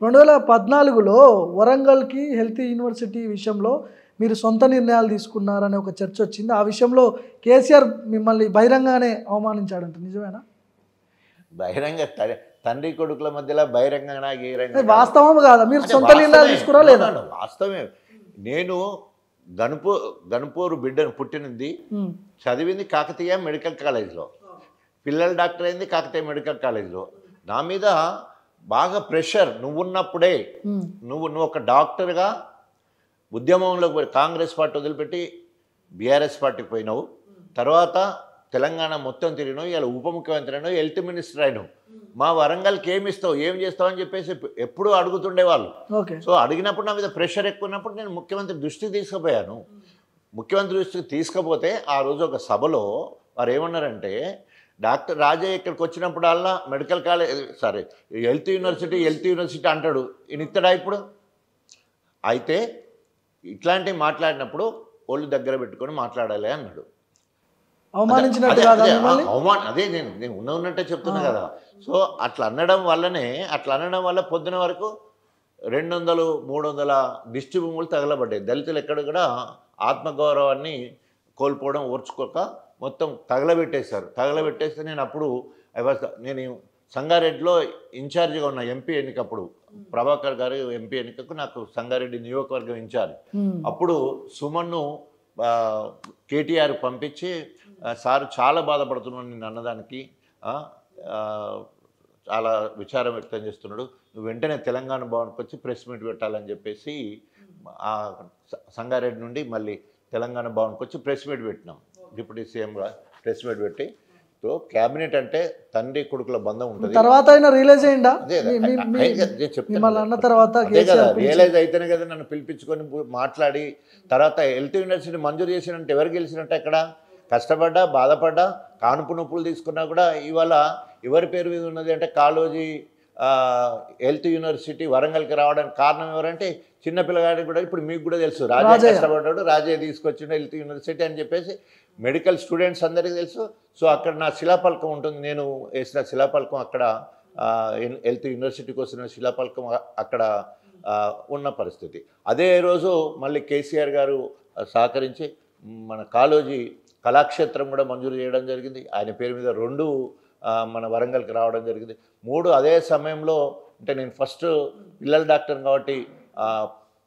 2014లో వరంగల్కి health university విషయంలో మీరు సొంత నిర్ణయాలు తీసుకున్నారనే ఒక చర్చ వచ్చింది. ఆ విషయంలో కేసీఆర్ మిమ్మల్ని బహిరంగానే అవమానించాడంట, నిజమేనా? బహిరంగ తండ్రి కొడుకుల మధ్యలో బహిరంగంగా వాస్తవం కాదా? మీరు సొంత నిర్ణయాలు తీసుకురా లేదా? వాస్తవమే. నేను గణపూరు బిడ్డను పుట్టినది, చదివింది కాకతీయ మెడికల్ కాలేజ్లో, పిల్లల డాక్టర్ అయింది కాకతీయ మెడికల్ కాలేజ్లో. నా మీద బాగా ప్రెషర్, నువ్వున్నప్పుడే నువ్వు ఒక డాక్టర్గా ఉద్యమంలోకి పోయి కాంగ్రెస్ పార్టీ వదిలిపెట్టి బీఆర్ఎస్ పార్టీకి పోయినావు, తర్వాత తెలంగాణ మొత్తం తిరిగినావు, ఇలా ఉప ముఖ్యమంత్రి అయినావు, హెల్త్ మినిస్టర్ అయినావు, మా వరంగల్కి ఏమి ఇస్తావు, ఏం చేస్తావు అని చెప్పేసి ఎప్పుడూ అడుగుతుండేవాళ్ళు. సో అడిగినప్పుడు నా మీద ప్రెషర్ ఎక్కువ ఉన్నప్పుడు నేను ముఖ్యమంత్రి దృష్టికి తీసుకుపోయాను. ముఖ్యమంత్రి దృష్టికి తీసుకుపోతే ఆ రోజు ఒక సభలో వారు ఏమన్నారంటే, డాక్టర్ రాజయ్య ఇక్కడికి వచ్చినప్పుడల్లా మెడికల్ కాలేజ్ హెల్త్ యూనివర్సిటీ అంటాడు, ఈయన ఇస్తాడా ఇప్పుడు? అయితే ఇట్లాంటివి మాట్లాడినప్పుడు ఒళ్ళు దగ్గర పెట్టుకొని మాట్లాడాలి అన్నాడు. అదే నేను ఉన్నట్టే చెప్తున్నా కదా. సో అట్లా అనడం వల్ల పొద్దున వరకు 200-300 దిష్టి భూములు తగలబడ్డాయి. దళితులు ఎక్కడ కూడా ఆత్మగౌరవాన్ని కోల్పోవడం ఓర్చుకోక మొత్తం తగలబెట్టేస్తే నేను సంగారెడ్డిలో ఇన్ఛార్జిగా ఉన్న ఎంపీ ఎన్నికప్పుడు ప్రభాకర్ గారు ఎంపీ ఎన్నికకు నాకు సంగారెడ్డి నియోజకవర్గం ఇన్ఛార్జ్. అప్పుడు సుమన్ను కేటీఆర్ పంపించి, సార్ చాలా బాధపడుతున్నాడు నిన్ను అన్నదానికి, చాలా విచారం వ్యక్తం చేస్తున్నాడు, నువ్వు వెంటనే తెలంగాణ భవన్కి వచ్చి ప్రెస్ మీట్ పెట్టాలని చెప్పేసి సంగారెడ్డి నుండి మళ్ళీ తెలంగాణ భవన్కి వచ్చి ప్రెస్ మీట్ పెట్టినాం. డిప్యూటీ సీఎంగా ప్రెస్ మీట్ పెట్టి, సో క్యాబినెట్ అంటే తండ్రి కొడుకుల బంధం ఉంటుంది. తర్వాత రియలైజ్ అయిందా? రియలైజ్ అయితేనే కదా నన్ను పిలిపించుకొని మాట్లాడి, తర్వాత హెల్త్ యూనివర్సిటీ మంజూరు చేసినంటే ఎవరు గెలిచినట్టు? ఎక్కడ కష్టపడ్డా, బాధపడ్డా, కానుపు నొప్పులు తీసుకున్నా కూడా ఇవాళ ఎవరి పేరు మీద ఉన్నది అంటే కాళోజీ హెల్త్ యూనివర్సిటీ వరంగల్కి రావడానికి కారణం ఎవరంటే చిన్నపిల్లగాడికి కూడా, ఇప్పుడు మీకు కూడా తెలుసు, రాజే కష్టపడ్డాడు, రాజే తీసుకొచ్చిన హెల్త్ యూనివర్సిటీ అని చెప్పేసి మెడికల్ స్టూడెంట్స్ అందరికీ తెలుసు. సో అక్కడ నా శిలాఫలకం ఉంటుంది, నేను వేసిన శిలాఫలకం అక్కడ హెల్త్ యూనివర్సిటీకి వస్తున్న శిలాఫలకం అక్కడ ఉన్న పరిస్థితి. అదే రోజు మళ్ళీ కేసీఆర్ గారు సహకరించి మన కాళోజీ కళాక్షేత్రం కూడా మంజూరు చేయడం జరిగింది. ఆయన పేరు మీద 2 మన వరంగల్కి రావడం జరిగింది. 3 అదే సమయంలో, అంటే నేను ఫస్ట్ పిల్లల డాక్టర్ కాబట్టి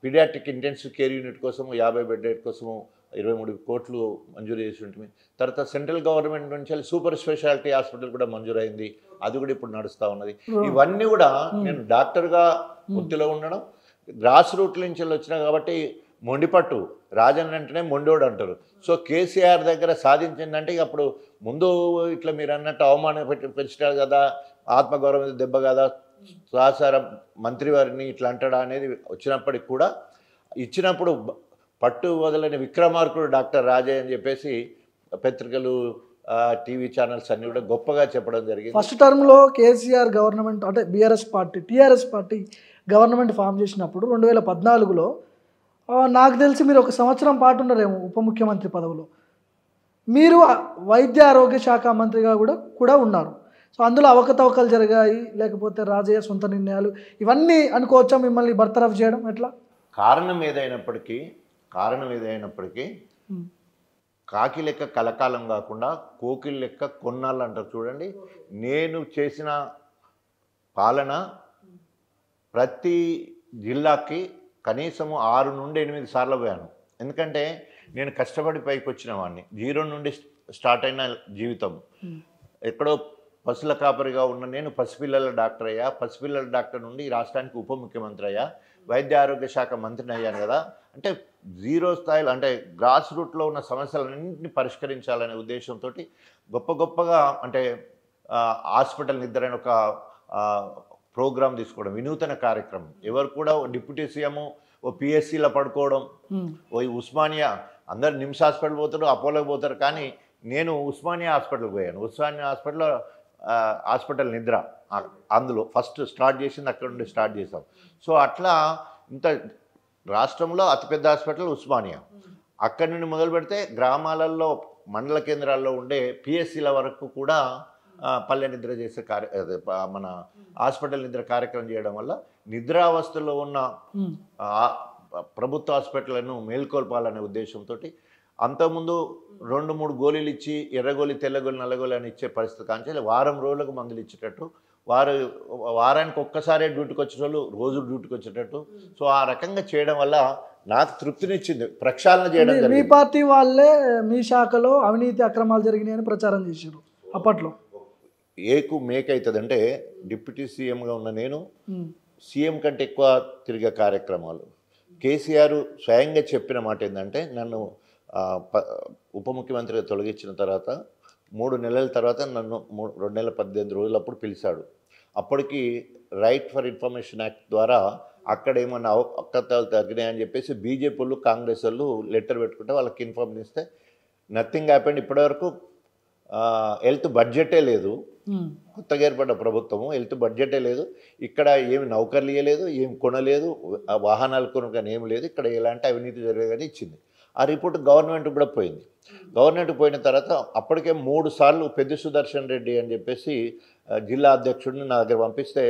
పీడియాట్రిక్ ఇంటెన్సివ్ కేర్ యూనిట్ కోసము 50 బెడ్ కోసము 23 కోట్లు మంజూరు చేసి ఉంటుంది. తర్వాత సెంట్రల్ గవర్నమెంట్ నుంచి సూపర్ స్పెషాలిటీ హాస్పిటల్ కూడా మంజూరైంది, అది కూడా ఇప్పుడు నడుస్తూ ఉన్నది. ఇవన్నీ కూడా నేను డాక్టర్గా వృత్తిలో ఉండడం, గ్రాస్ రూట్ నుంచి వచ్చినా కాబట్టి మొండిపట్టు, రాజన్ అంటేనే మొండోడు అంటారు. సో కేసీఆర్ దగ్గర సాధించిందంటే అప్పుడు ముందు ఇట్లా మీరు అన్నట్టు అవమానం పెంచారు కదా, ఆత్మగౌరవం దెబ్బ కదా, సహసార మంత్రివారిని ఇట్లా అంటాడా అనేది వచ్చినప్పటికి కూడా ఇచ్చినప్పుడు పట్టు వదలని విక్రమార్కుడు డాక్టర్ రాజయ్య అని చెప్పేసి పత్రికలు, టీవీ ఛానల్స్ అన్నీ కూడా గొప్పగా చెప్పడం జరిగింది. ఫస్ట్ టర్మ్లో కేసీఆర్ గవర్నమెంట్ అంటే టీఆర్ఎస్ పార్టీ గవర్నమెంట్ ఫామ్ చేసినప్పుడు 2014లో నాకు తెలిసి మీరు 1 సంవత్సరం పాటు ఉన్నారేమో ఉప ముఖ్యమంత్రి పదవిలో. మీరు వైద్య ఆరోగ్య శాఖ మంత్రిగా కూడా ఉన్నారు. సో అందులో అవకతవకలు జరిగాయి, లేకపోతే రాజయ్య సొంత నిర్ణయాలు, ఇవన్నీ అనుకోవచ్చా మిమ్మల్ని బర్తరఫ్ చేయడం? ఎట్లా? కారణం ఏదైనప్పటికీ కాకి లెక్క కలకాలం కాకుండా కోకిల్ లెక్క కొన్నాళ్ళు అంటారు చూడండి. నేను చేసిన పాలన ప్రతి జిల్లాకి కనీసము 6 నుండి 8 సార్లు పోయాను. ఎందుకంటే నేను కష్టపడి పైకి వచ్చిన వాడిని, 0 నుండి స్టార్ట్ అయిన జీవితం. ఎక్కడో పశువుల కాపరిగా ఉన్న నేను పసిపిల్లల డాక్టర్ అయ్యా, పసిపిల్లల డాక్టర్ నుండి ఈ రాష్ట్రానికి ఉప ముఖ్యమంత్రి అయ్యా, వైద్య ఆరోగ్య శాఖ మంత్రిని అయ్యాను కదా. అంటే 0 స్థాయిలో, అంటే గ్రాస్ రూట్లో ఉన్న సమస్యలన్నింటినీ పరిష్కరించాలనే ఉద్దేశంతో గొప్పగా అంటే హాస్పిటల్ నిద్ర అని ఒక ప్రోగ్రామ్ తీసుకోవడం, వినూతన కార్యక్రమం. ఎవరు కూడా డిప్యూటీ సీఎం ఓ పిఎస్సీలో పడుకోవడం, ఓ ఉస్మానియా, అందరు నిమ్స్ హాస్పిటల్ పోతారు, అపోలోకి పోతారు, కానీ నేను ఉస్మానియా హాస్పిటల్కి పోయాను. ఉస్మానియా హాస్పిటల్లో హాస్పిటల్ నిద్ర, అందులో ఫస్ట్ స్టార్ట్ చేసింది అక్కడ నుండి స్టార్ట్ చేసాం. సో అట్లా ఇంత రాష్ట్రంలో అతిపెద్ద హాస్పిటల్ ఉస్మానియా. అక్కడి నుండి మొదలు పెడితే గ్రామాలలో, మండల కేంద్రాల్లో ఉండే పిఎస్సీల వరకు కూడా పల్లె నిద్ర చేసే మన హాస్పిటల్ నిద్ర కార్యక్రమం చేయడం వల్ల నిద్రావస్థలో ఉన్న ప్రభుత్వ హాస్పిటళ్లను మేల్కొల్పాలనే ఉద్దేశంతో అంతకుముందు 2-3 గోళీలు ఇచ్చి ఎర్రగోళి తెల్లగోళి నల్లగోళి అని ఇచ్చే పరిస్థితి కానీ వారం రోజులకు మందులు ఇచ్చేటట్టు వారానికి ఒక్కసారే డ్యూటీకి వచ్చేటోళ్ళు రోజు డ్యూటీకి వచ్చేటట్టు సో ఆ రకంగా చేయడం వల్ల నాకు తృప్తినిచ్చింది. ప్రక్షాళన చేయడం మీ జరిగింది. పార్టీ వాళ్ళే మీ శాఖలో అవినీతి అక్రమాలు జరిగినాయని ప్రచారం చేశారు అప్పట్లో. ఏకు మేకైతుందంటే డిప్యూటీ సీఎంగా ఉన్న నేను సీఎం కంటే ఎక్కువ తిరిగే కార్యక్రమాలు. కేసీఆర్ స్వయంగా చెప్పిన మాట ఏంటంటే నన్ను ఉప ముఖ్యమంత్రిగా తొలగించిన తర్వాత 3 నెలల తర్వాత నన్ను 2018 రోజులప్పుడు పిలిచాడు. అప్పటికి రైట్ ఫర్ ఇన్ఫర్మేషన్ యాక్ట్ ద్వారా అక్కడ ఏమన్నా అవకతవకలు జరిగినాయని చెప్పేసి బీజేపీ వాళ్ళు కాంగ్రెస్ వాళ్ళు లెటర్ పెట్టుకుంటే వాళ్ళకి ఇన్ఫార్మ్ చేస్తే నథింగ్ హ్యాపెండ్. ఇప్పటివరకు హెల్త్ బడ్జెటే లేదు. కొత్తగా ఏర్పడ్డ ప్రభుత్వము హెల్త్ బడ్జెటే లేదు. ఇక్కడ ఏమి నౌకర్లు ఇవ్వలేదు, ఏం కొనలేదు, వాహనాలు కొనగానే ఏమి లేదు. ఇక్కడ ఎలాంటి అవినీతి జరగదని ఇచ్చింది. ఆ రిపోర్ట్ గవర్నమెంట్ కూడా పోయింది. గవర్నమెంట్ పోయిన తర్వాత అప్పటికే 3 సార్లు పెద్ద సుదర్శన్ రెడ్డి అని చెప్పేసి జిల్లా అధ్యక్షుడిని నా దగ్గర పంపిస్తే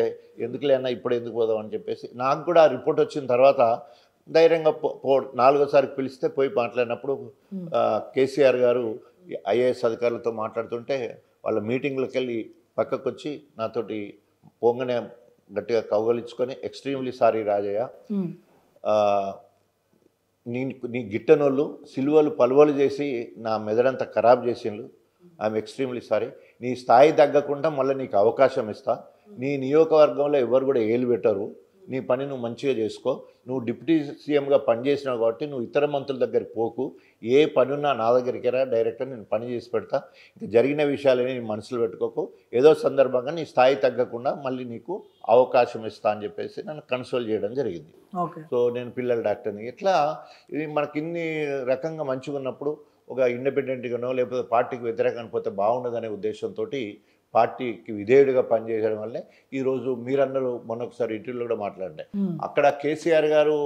ఎందుకులే అన్న ఇప్పుడు ఎందుకు పోదాం అని చెప్పేసి నాకు కూడా ఆ రిపోర్ట్ వచ్చిన తర్వాత ధైర్యంగా 4వ సారికి పిలిస్తే పోయి మాట్లాడినప్పుడు కేసీఆర్ గారు ఐఏఎస్ అధికారులతో మాట్లాడుతుంటే వాళ్ళ మీటింగ్లోకి వెళ్ళి పక్కకు వచ్చి నాతోటి పొంగనే గట్టిగా కౌగలించుకొని ఎక్స్ట్రీమ్లీ సారీ రాజయ్య, నీ గిట్టనోళ్ళు సిలువలు పలువలు చేసి నా మెదడంతా ఖరాబ్ చేసిండ్రు. I'm extremely sorry. నీ స్థాయి తగ్గకుండా మళ్ళీ నీకు అవకాశం ఇస్తా. నీ నియోజకవర్గంలో ఎవరు కూడా ఏలు పెట్టరు. నీ పని నువ్వు మంచిగా చేసుకో. నువ్వు డిప్యూటీ సీఎంగా పనిచేసినావు కాబట్టి నువ్వు ఇతర మంత్రుల దగ్గరికి పోకు. ఏ పని ఉన్నా నా దగ్గరికి రా, డైరెక్ట్గా నేను పని చేసి పెడతా. ఇంకా జరిగిన విషయాలని నీ మనసులో పెట్టుకోకు. ఏదో సందర్భంగా నీ స్థాయి తగ్గకుండా మళ్ళీ నీకు అవకాశం ఇస్తా అని చెప్పేసి నన్ను కన్సోల్ చేయడం జరిగింది. సో నేను పిల్లల డాక్టర్ని. ఇట్లా ఇది మనకి ఇన్ని రకంగా మంచిగా ఉన్నప్పుడు ఒక ఇండిపెండెంట్గానో లేకపోతే పార్టీకి వ్యతిరేకంగా పోతే బాగుండదనే ఉద్దేశంతో పార్టీకి విధేయుడిగా పనిచేయడం వల్లే ఈరోజు మీరందరూ మొన్నొకసారి ఇంటర్వ్యూలో కూడా మాట్లాడినాయి. అక్కడ కేసీఆర్ గారు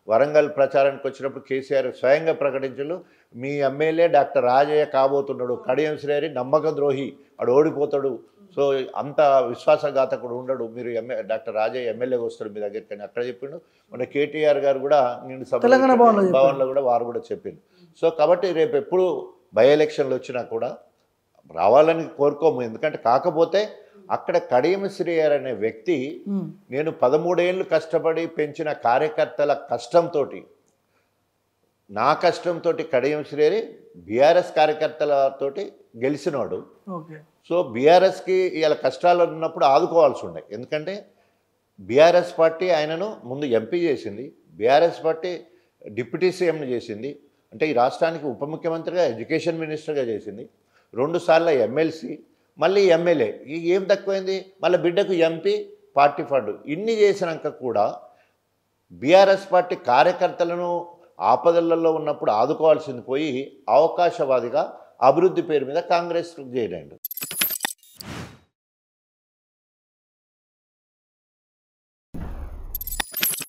వరంగల్ ప్రచారానికి వచ్చినప్పుడు కేసీఆర్ స్వయంగా ప్రకటించారు, మీ ఎమ్మెల్యే డాక్టర్ రాజయ్య కాబోతున్నాడు, కడియం శ్రేయరి నమ్మక ద్రోహి, వాడు ఓడిపోతాడు, సో అంత విశ్వాసఘాతకుడు ఉండడు, మీరు డాక్టర్ రాజయ్య ఎమ్మెల్యేగా వస్తాడు మీ దగ్గరికి అని అక్కడ చెప్పిండు. మన కేటీఆర్ గారు కూడా నేను తెలంగాణ భవన్లో కూడా వారు కూడా చెప్పిండు. సో కాబట్టి రేపు ఎప్పుడు బై ఎలక్షన్లు వచ్చినా కూడా రావాలని కోరుకోము. ఎందుకంటే కాకపోతే అక్కడ కడియం శ్రీయర్ అనే వ్యక్తి నేను 13 ఏళ్ళు కష్టపడి పెంచిన కార్యకర్తల కష్టంతో, నా కష్టంతో కడియం శ్రీయరి బీఆర్ఎస్ కార్యకర్తలతోటి గెలిచినాడు. సో బీఆర్ఎస్కి ఇలా కష్టాలు ఉన్నప్పుడు ఆదుకోవాల్సి ఉండే. ఎందుకంటే బీఆర్ఎస్ పార్టీ ఆయనను ముందు ఎంపీ చేసింది, బీఆర్ఎస్ పార్టీ డిప్యూటీ సీఎంని చేసింది, అంటే ఈ రాష్ట్రానికి ఉప ముఖ్యమంత్రిగా ఎడ్యుకేషన్ మినిస్టర్గా చేసింది, 2 సార్లు ఎమ్మెల్సీ, మళ్ళీ ఎమ్మెల్యే. ఏం తక్కువైంది, మళ్ళీ బిడ్డకు ఎంపీ, పార్టీ ఫండ్, ఇన్ని చేసినాక కూడా బీఆర్ఎస్ పార్టీ కార్యకర్తలను ఆపదలలో ఉన్నప్పుడు ఆదుకోవాల్సింది పోయి అవకాశవాదిగా అభివృద్ధి పేరు మీద కాంగ్రెస్ చేయలేండు.